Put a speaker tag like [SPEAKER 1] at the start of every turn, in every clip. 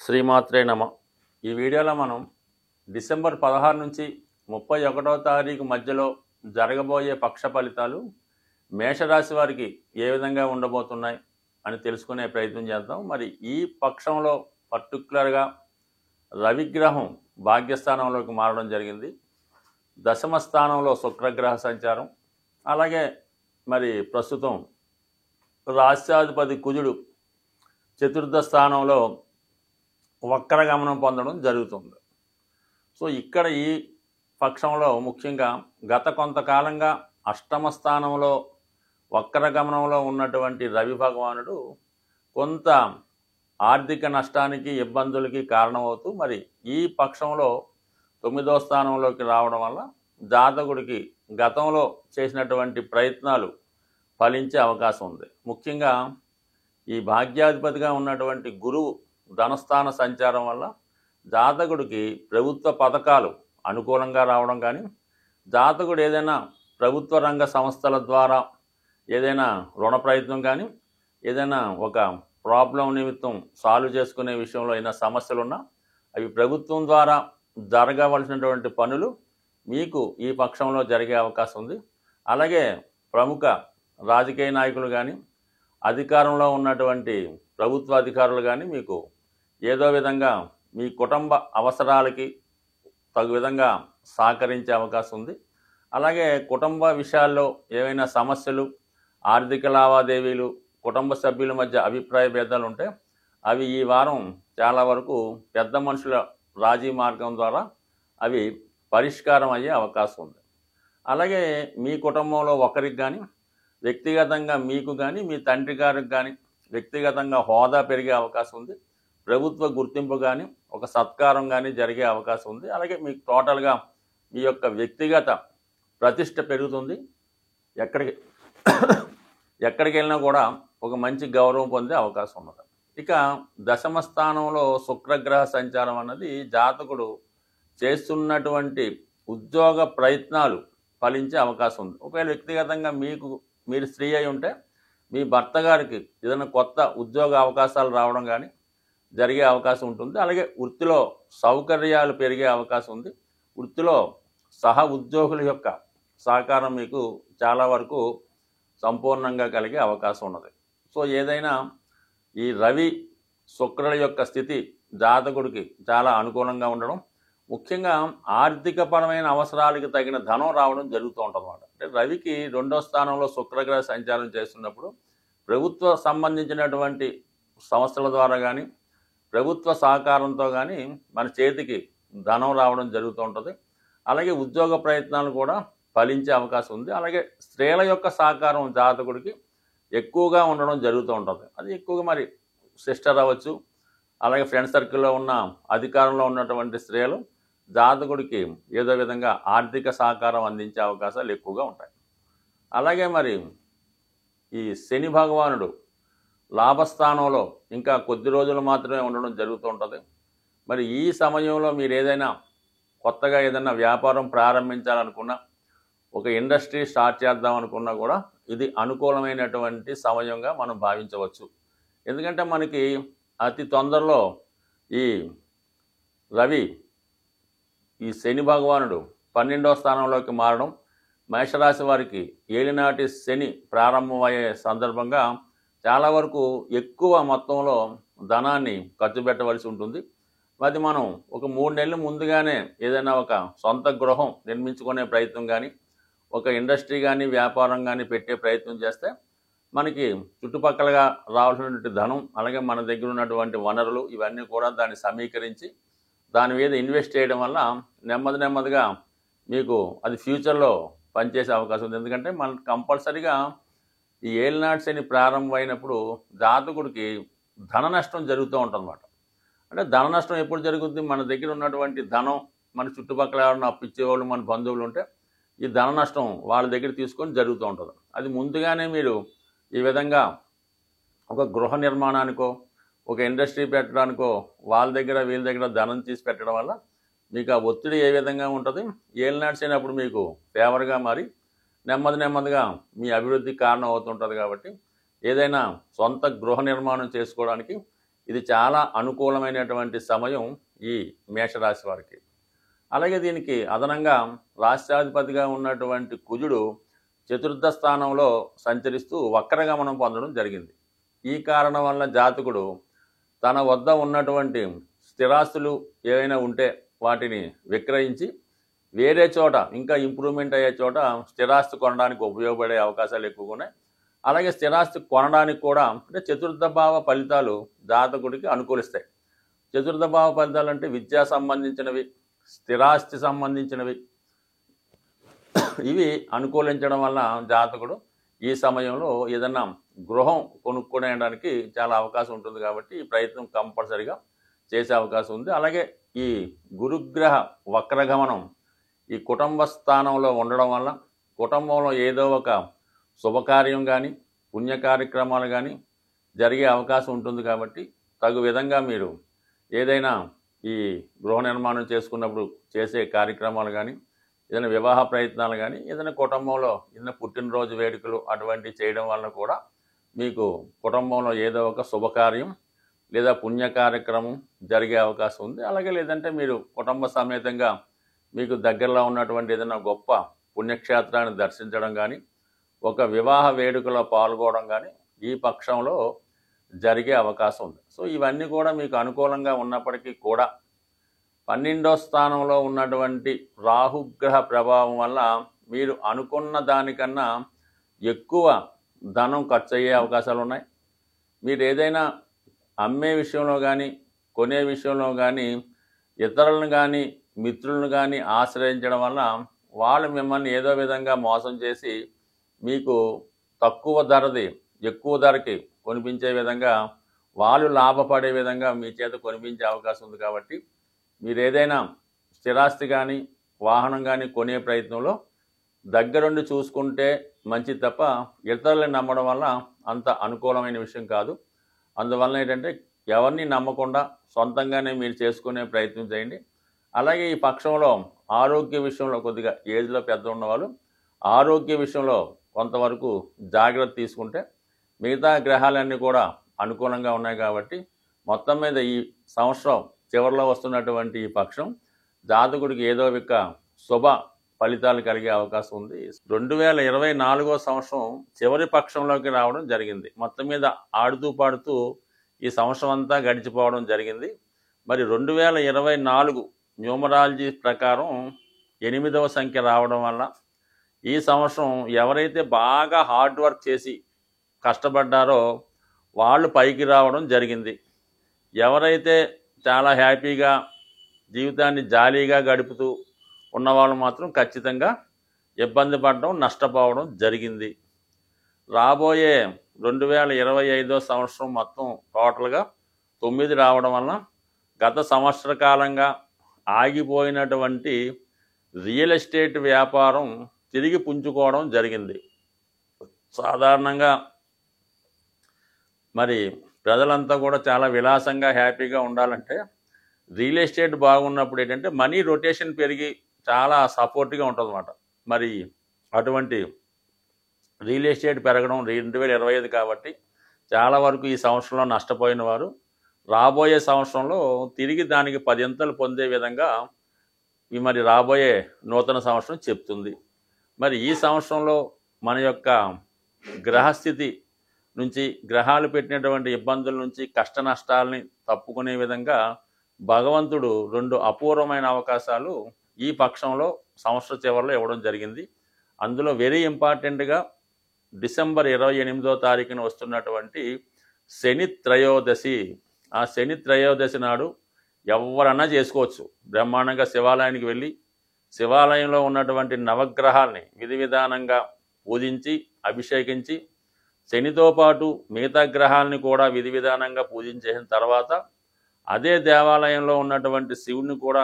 [SPEAKER 1] శ్రీమాత్రే నమ. ఈ వీడియోలో మనం డిసెంబర్ 16 నుంచి 31వ తారీఖు మధ్యలో జరగబోయే పక్ష ఫలితాలు మేషరాశి వారికి ఏ విధంగా ఉండబోతున్నాయి అని తెలుసుకునే ప్రయత్నం చేద్దాం. మరి ఈ పక్షంలో పర్టికులర్గా రవిగ్రహం భాగ్యస్థానంలోకి మారడం జరిగింది. దశమ స్థానంలో శుక్రగ్రహ సంచారం, అలాగే మరి ప్రస్తుతం రాష్ట్రాధిపతి కుజుడు చతుర్థ స్థానంలో వక్రగమనం పొందడం జరుగుతుంది. సో ఇక్కడ ఈ పక్షంలో ముఖ్యంగా గత కొంతకాలంగా అష్టమ స్థానంలో వక్రగమనంలో ఉన్నటువంటి రవి భగవానుడు కొంత ఆర్థిక నష్టానికి ఇబ్బందులకి కారణమవుతూ మరి ఈ పక్షంలో 9వ స్థానంలోకి రావడం వల్ల జాతకుడికి గతంలో చేసినటువంటి ప్రయత్నాలు ఫలించే అవకాశం ఉంది. ముఖ్యంగా ఈ భాగ్యాధిపతిగా ఉన్నటువంటి గురువు ధనస్థాన సంచారం వల్ల జాతకుడికి ప్రభుత్వ పథకాలు అనుకూలంగా రావడం కానీ, జాతకుడు ఏదైనా ప్రభుత్వ రంగ సంస్థల ద్వారా ఏదైనా రుణ ప్రయత్నం కానీ, ఏదైనా ఒక ప్రాబ్లం నిమిత్తం సాల్వ్ చేసుకునే విషయంలో అయినా సమస్యలున్నా అవి ప్రభుత్వం ద్వారా జరగవలసినటువంటి పనులు మీకు ఈ పక్షంలో జరిగే అవకాశం ఉంది. అలాగే ప్రముఖ రాజకీయ నాయకులు కానీ, అధికారంలో ఉన్నటువంటి ప్రభుత్వ అధికారులు కానీ మీకు ఏదో విధంగా మీ కుటుంబ అవసరాలకి తగు విధంగా సహకరించే అవకాశం ఉంది. అలాగే కుటుంబ విషయాల్లో ఏవైనా సమస్యలు, ఆర్థిక లావాదేవీలు, కుటుంబ సభ్యుల మధ్య అభిప్రాయ భేదాలు ఉంటే అవి ఈ వారం చాలా వరకు పెద్ద మనుషుల రాజీ మార్గం ద్వారా అవి పరిష్కారం అయ్యే అవకాశం ఉంది. అలాగే మీ కుటుంబంలో ఒకరికి కానీ, వ్యక్తిగతంగా మీకు కానీ, మీ తండ్రి గారికి కానీ వ్యక్తిగతంగా హోదా పెరిగే అవకాశం ఉంది. ప్రభుత్వ గుర్తింపు కానీ, ఒక సత్కారం కానీ జరిగే అవకాశం ఉంది. అలాగే మీకు టోటల్గా మీ యొక్క వ్యక్తిగత ప్రతిష్ట పెరుగుతుంది. ఎక్కడికి వెళ్ళినా కూడా ఒక మంచి గౌరవం పొందే అవకాశం ఉన్నది. ఇక దశమ స్థానంలో శుక్రగ్రహ సంచారం అన్నది జాతకుడు చేస్తున్నటువంటి ఉద్యోగ ప్రయత్నాలు ఫలించే అవకాశం ఉంది. ఒకవేళ వ్యక్తిగతంగా మీరు స్త్రీ అయి ఉంటే మీ భర్త గారికి ఏదైనా కొత్త ఉద్యోగ అవకాశాలు రావడం కానీ జరిగే అవకాశం ఉంటుంది. అలాగే వృత్తిలో సౌకర్యాలు పెరిగే అవకాశం ఉంది. వృత్తిలో సహ ఉద్యోగుల యొక్క సహకారం మీకు చాలా వరకు సంపూర్ణంగా కలిగే అవకాశం ఉన్నది. సో ఏదైనా ఈ రవి శుక్రుల యొక్క స్థితి జాతకుడికి చాలా అనుకూలంగా ఉండడం, ముఖ్యంగా ఆర్థికపరమైన అవసరాలకి తగిన ధనం రావడం జరుగుతూ ఉంటుంది అన్నమాట. అంటే రవికి 2వ స్థానంలో శుక్రగ్రహ సంచారం చేస్తున్నప్పుడు ప్రభుత్వ సంబంధించినటువంటి సంస్థల ద్వారా కానీ, ప్రభుత్వ సహకారంతో కానీ మన చేతికి ధనం రావడం జరుగుతూ ఉంటుంది. అలాగే ఉద్యోగ ప్రయత్నాలు కూడా ఫలించే అవకాశం ఉంది. అలాగే స్త్రీల యొక్క సహకారం జాతకుడికి ఎక్కువగా ఉండడం జరుగుతూ ఉంటుంది. అది ఎక్కువగా మరి సిస్టర్ అవ్వచ్చు, అలాగే ఫ్రెండ్ సర్కిల్లో ఉన్న అధికారంలో ఉన్నటువంటి స్త్రీలు జాతకుడికి ఏదో విధంగా ఆర్థిక సహకారం అందించే అవకాశాలు ఎక్కువగా ఉంటాయి. అలాగే మరి ఈ శని భగవానుడు లాభస్థానంలో ఇంకా కొద్ది రోజులు మాత్రమే ఉండడం జరుగుతూ ఉంటుంది. మరి ఈ సమయంలో మీరు ఏదైనా కొత్తగా ఏదైనా వ్యాపారం ప్రారంభించాలనుకున్నా, ఒక ఇండస్ట్రీ స్టార్ట్ చేద్దాం అనుకున్నా కూడా ఇది అనుకూలమైనటువంటి సమయంగా మనం భావించవచ్చు. ఎందుకంటే మనకి అతి తొందరలో ఈ రవి ఈ శని భగవానుడు 12వ స్థానంలోకి మారడం, మేషరాశి వారికి ఏలినాటి శని ప్రారంభమయ్యే సందర్భంగా చాలా వరకు ఎక్కువ మొత్తంలో ధనాన్ని ఖర్చు పెట్టవలసి ఉంటుంది. అది మనం ఒక 3 నెలలు ముందుగానే ఏదైనా ఒక సొంత గృహం నిర్మించుకునే ప్రయత్నం కానీ, ఒక ఇండస్ట్రీ కానీ, వ్యాపారం కానీ పెట్టే ప్రయత్నం చేస్తే మనకి చుట్టుపక్కలగా రావాల్సినటువంటి ధనం, అలాగే మన దగ్గర ఉన్నటువంటి వనరులు ఇవన్నీ కూడా దాన్ని సమీకరించి దాని మీద ఇన్వెస్ట్ చేయడం వల్ల నెమ్మదిగా మీకు అది ఫ్యూచర్లో పనిచేసే అవకాశం ఉంది. ఎందుకంటే మనకు కంపల్సరీగా ఈ ఏలినాటి శని ప్రారంభమైనప్పుడు జాతకుడికి ధన నష్టం జరుగుతూ ఉంటుందన్నమాట. అంటే ధన నష్టం ఎప్పుడు జరుగుతుంది? మన దగ్గర ఉన్నటువంటి ధనం మన చుట్టుపక్కల ఎవరైనా అప్పిచ్చేవాళ్ళు, మన బంధువులు ఉంటే ఈ ధన నష్టం వాళ్ళ దగ్గర తీసుకొని జరుగుతూ ఉంటుంది. అది ముందుగానే మీరు ఈ విధంగా ఒక గృహ నిర్మాణానికో, ఒక ఇండస్ట్రీ పెట్టడానికో వాళ్ళ దగ్గర వీళ్ళ దగ్గర ధనం తీసి పెట్టడం వల్ల మీకు ఆ ఒత్తిడి ఏ విధంగా ఉంటుంది? ఏలినాటి శని అప్పుడు మీకు ఫేవర్గా మారి నెమ్మదిగా మీ అభివృద్ధికి కారణం అవుతుంటుంది. కాబట్టి ఏదైనా సొంత గృహ నిర్మాణం చేసుకోవడానికి ఇది చాలా అనుకూలమైనటువంటి సమయం ఈ మేషరాశి వారికి. అలాగే దీనికి అదనంగా రాష్ట్రాధిపతిగా ఉన్నటువంటి కుజుడు చతుర్థ స్థానంలో సంచరిస్తూ వక్రగమనం పొందడం జరిగింది. ఈ కారణం వల్ల జాతకుడు తన వద్ద ఉన్నటువంటి స్థిరాస్తులు ఏవైనా ఉంటే వాటిని విక్రయించి వేరే చోట ఇంకా ఇంప్రూవ్మెంట్ అయ్యే చోట స్థిరాస్తి కొనడానికి ఉపయోగపడే అవకాశాలు ఎక్కువగా ఉన్నాయి. అలాగే స్థిరాస్తి కొనడానికి కూడా అంటే చతుర్థ భావ ఫలితాలు జాతకుడికి అనుకూలిస్తాయి. చతుర్థ భావ ఫలితాలు అంటే విద్యా సంబంధించినవి, స్థిరాస్తి సంబంధించినవి, ఇవి అనుకూలించడం వల్ల జాతకుడు ఈ సమయంలో ఏదన్నా గృహం కొనుక్కోవడానికి చాలా అవకాశం ఉంటుంది. కాబట్టి ఈ ప్రయత్నం కంపల్సరిగా చేసే అవకాశం ఉంది. అలాగే ఈ గురుగ్రహ వక్రగమనం ఈ కుటుంబ స్థానంలో ఉండడం వల్ల కుటుంబంలో ఏదో ఒక శుభకార్యం కానీ పుణ్య కార్యక్రమాలు కానీ జరిగే అవకాశం ఉంటుంది. కాబట్టి తగు విధంగా మీరు ఏదైనా ఈ గృహ నిర్మాణం చేసుకున్నప్పుడు చేసే కార్యక్రమాలు కానీ ఏదైనా వివాహ ప్రయత్నాలు కానీ ఏదైనా కుటుంబంలో ఏదైనా పుట్టినరోజు వేడుకలు అటువంటివి చేయడం వల్ల కూడా మీకు కుటుంబంలో ఏదో ఒక శుభకార్యం లేదా పుణ్య కార్యక్రమం జరిగే అవకాశం ఉంది. అలాగే లేదంటే మీరు కుటుంబ సమేతంగా మీకు దగ్గరలో ఉన్నటువంటి ఏదైనా గొప్ప పుణ్యక్షేత్రాన్ని దర్శించడం కానీ ఒక వివాహ వేడుకలో పాల్గొనడం కానీ ఈ పక్షంలో జరిగే అవకాశం ఉంది. సో ఇవన్నీ కూడా మీకు అనుకూలంగా ఉన్నప్పటికీ కూడా 12వ స్థానంలో ఉన్నటువంటి రాహుగ్రహ ప్రభావం వల్ల మీరు అనుకున్న దానికన్నా ఎక్కువ ధనం ఖర్చు అయ్యే అవకాశాలు ఉన్నాయి. మీరు ఏదైనా అమ్మే విషయంలో కానీ కొనే విషయంలో కానీ ఇతరులను కానీ మిత్రులను కానీ ఆశ్రయించడం వల్ల వాళ్ళు మిమ్మల్ని ఏదో విధంగా మోసం చేసి మీకు తక్కువ ధరది ఎక్కువ ధరకి కొనిపించే విధంగా వాళ్ళు లాభపడే విధంగా మీ చేత కొనిపించే అవకాశం ఉంది. కాబట్టి మీరు ఏదైనా స్థిరాస్తి కానీ వాహనం కానీ కొనే ప్రయత్నంలో దగ్గరుండి చూసుకుంటే మంచి తప్ప ఇతరులను నమ్మడం వల్ల అంత అనుకూలమైన విషయం కాదు. అందువల్ల ఏంటంటే ఎవరిని నమ్మకుండా సొంతంగానే మీరు చేసుకునే ప్రయత్నం చేయండి. అలాగే ఈ పక్షంలో ఆరోగ్య విషయంలో కొద్దిగా ఏజ్లో పెద్ద ఉన్నవాళ్ళు ఆరోగ్య విషయంలో కొంతవరకు జాగ్రత్త తీసుకుంటే మిగతా గ్రహాలన్నీ కూడా అనుకూలంగా ఉన్నాయి. కాబట్టి మొత్తం మీద ఈ సంవత్సరం చివరిలో వస్తున్నటువంటి ఈ పక్షం జాతకుడికి ఏదో ఒక శుభ ఫలితాలు కలిగే అవకాశం ఉంది. 2024వ సంవత్సరం చివరి పక్షంలోకి రావడం జరిగింది. మొత్తం మీద ఆడుతూ పాడుతూ ఈ సంవత్సరం అంతా గడిచిపోవడం జరిగింది. మరి 2024 న్యూమరాలజీ ప్రకారం 8వ సంఖ్య రావడం వల్ల ఈ సంవత్సరం ఎవరైతే బాగా హార్డ్ వర్క్ చేసి కష్టపడ్డారో వాళ్ళు పైకి రావడం జరిగింది. ఎవరైతే చాలా హ్యాపీగా జీవితాన్ని జాలీగా గడుపుతూ ఉన్నవాళ్ళు మాత్రం ఖచ్చితంగా ఇబ్బంది పడడం నష్టపోవడం జరిగింది. రాబోయే 2025వ సంవత్సరం మొత్తం టోటల్గా 9 రావడం వల్ల గత సంవత్సర కాలంగా ఆగిపోయినటువంటి రియల్ ఎస్టేట్ వ్యాపారం తిరిగి పుంజుకోవడం జరిగింది. సాధారణంగా మరి ప్రజలంతా కూడా చాలా విలాసంగా హ్యాపీగా ఉండాలంటే రియల్ ఎస్టేట్ బాగున్నప్పుడు ఏంటంటే మనీ రొటేషన్ పెరిగి చాలా సపోర్ట్గా ఉంటుంది అన్నమాట. మరి అటువంటి రియల్ ఎస్టేట్ పెరగడం 2025 కాబట్టి చాలా వరకు ఈ సంవత్సరంలో నష్టపోయిన వారు రాబోయే సంవత్సరంలో తిరిగి దానికి 10 పొందే విధంగా మరి రాబోయే నూతన సంవత్సరం చెప్తుంది. మరి ఈ సంవత్సరంలో మన యొక్క గ్రహస్థితి నుంచి గ్రహాలు పెట్టినటువంటి ఇబ్బందుల నుంచి కష్ట నష్టాలని తప్పుకునే విధంగా భగవంతుడు 2 అపూర్వమైన అవకాశాలు ఈ పక్షంలో సంవత్సర చివరిలో ఇవ్వడం జరిగింది. అందులో వెరీ ఇంపార్టెంట్గా డిసెంబర్ 28వ తారీఖున వస్తున్నటువంటి శని త్రయోదశి. ఆ శని త్రయోదశి నాడు ఎవరన్నా చేసుకోవచ్చు. బ్రహ్మాండంగా శివాలయానికి వెళ్ళి శివాలయంలో ఉన్నటువంటి నవగ్రహాల్ని విధి విధానంగా పూజించి అభిషేకించి శనితో పాటు మిగతా గ్రహాలని కూడా విధి విధానంగా పూజించేసిన తర్వాత అదే దేవాలయంలో ఉన్నటువంటి శివుని కూడా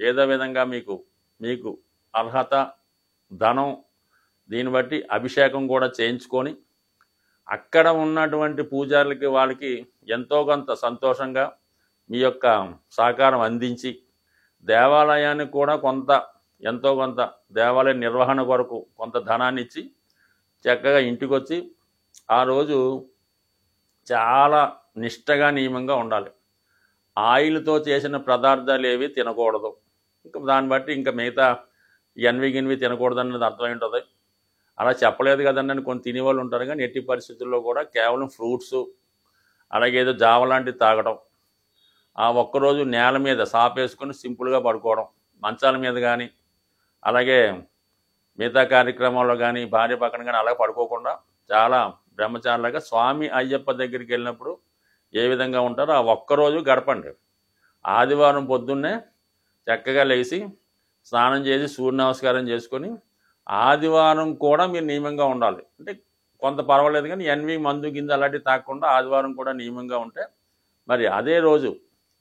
[SPEAKER 1] ఏదో విధంగా మీకు అర్హత ధనం దీన్ని బట్టి అభిషేకం కూడా చేయించుకొని అక్కడ ఉన్నటువంటి పూజారులకి వాళ్ళకి ఎంతో కొంత సంతోషంగా మీ యొక్క సహకారం అందించి దేవాలయానికి కూడా ఎంతో కొంత దేవాలయ నిర్వహణ కొరకు కొంత ధనాన్ని ఇచ్చి చక్కగా ఇంటికి వచ్చి ఆ రోజు చాలా నిష్టగా నియమంగా ఉండాలి. ఆయిల్తో చేసిన పదార్థాలు ఏవి తినకూడదు. ఇంకా దాన్ని బట్టి ఇంకా మిగతా ఎన్వి గిన్వి తినకూడదు అన్నది అర్థమై ఉంటుంది. అలా చెప్పలేదు కదండి అని కొన్ని తినేవాళ్ళు ఉంటారు, కానీ ఎట్టి పరిస్థితుల్లో కూడా కేవలం ఫ్రూట్స్, అలాగే ఏదో జావ లాంటివి తాగడం, ఆ ఒక్కరోజు నేల మీద సాపేసుకొని సింపుల్గా పడుకోవడం, మంచాల మీద కానీ అలాగే మిగతా కార్యక్రమాల్లో కానీ భార్య పక్కన కానీ అలా పడుకోకుండా చాలా బ్రహ్మచారులుగా స్వామి అయ్యప్ప దగ్గరికి వెళ్ళినప్పుడు ఏ విధంగా ఉంటారో ఆ ఒక్కరోజు గడపండి. ఆదివారం పొద్దున్నే చక్కగా లేచి స్నానం చేసి సూర్య నమస్కారం చేసుకొని ఆదివారం కూడా మీరు నియమంగా ఉండాలి. అంటే కొంత పర్వాలేదు, కానీ ఎన్వి మందు గింజ అలాంటివి తాగకుండా ఆదివారం కూడా నియమంగా ఉంటే మరి అదే రోజు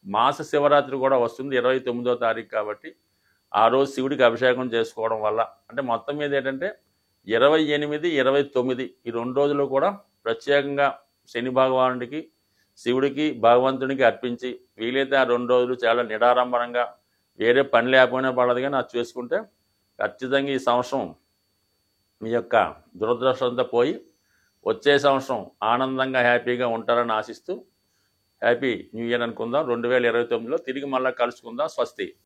[SPEAKER 1] మాస శివరాత్రి కూడా వస్తుంది 29వ తారీఖు. కాబట్టి ఆ రోజు శివుడికి అభిషేకం చేసుకోవడం వల్ల అంటే మొత్తం మీద ఏంటంటే 28, 29 ఈ 2 రోజులు కూడా ప్రత్యేకంగా శని భగవానుడికి, శివుడికి, భగవంతునికి అర్పించి వీలైతే ఆ 2 రోజులు చాలా నిడారంభరంగా వేరే పని లేకపోయినా పడదు, కానీ అది చేసుకుంటే ఖచ్చితంగా ఈ సంవత్సరం మీ యొక్క దురదృష్టంతో పోయి వచ్చే సంవత్సరం ఆనందంగా హ్యాపీగా ఉంటారని ఆశిస్తూ హ్యాపీ న్యూ ఇయర్ అనుకుందాం. 2029లో తిరిగి మళ్ళీ కలుసుకుందాం. స్వస్తి.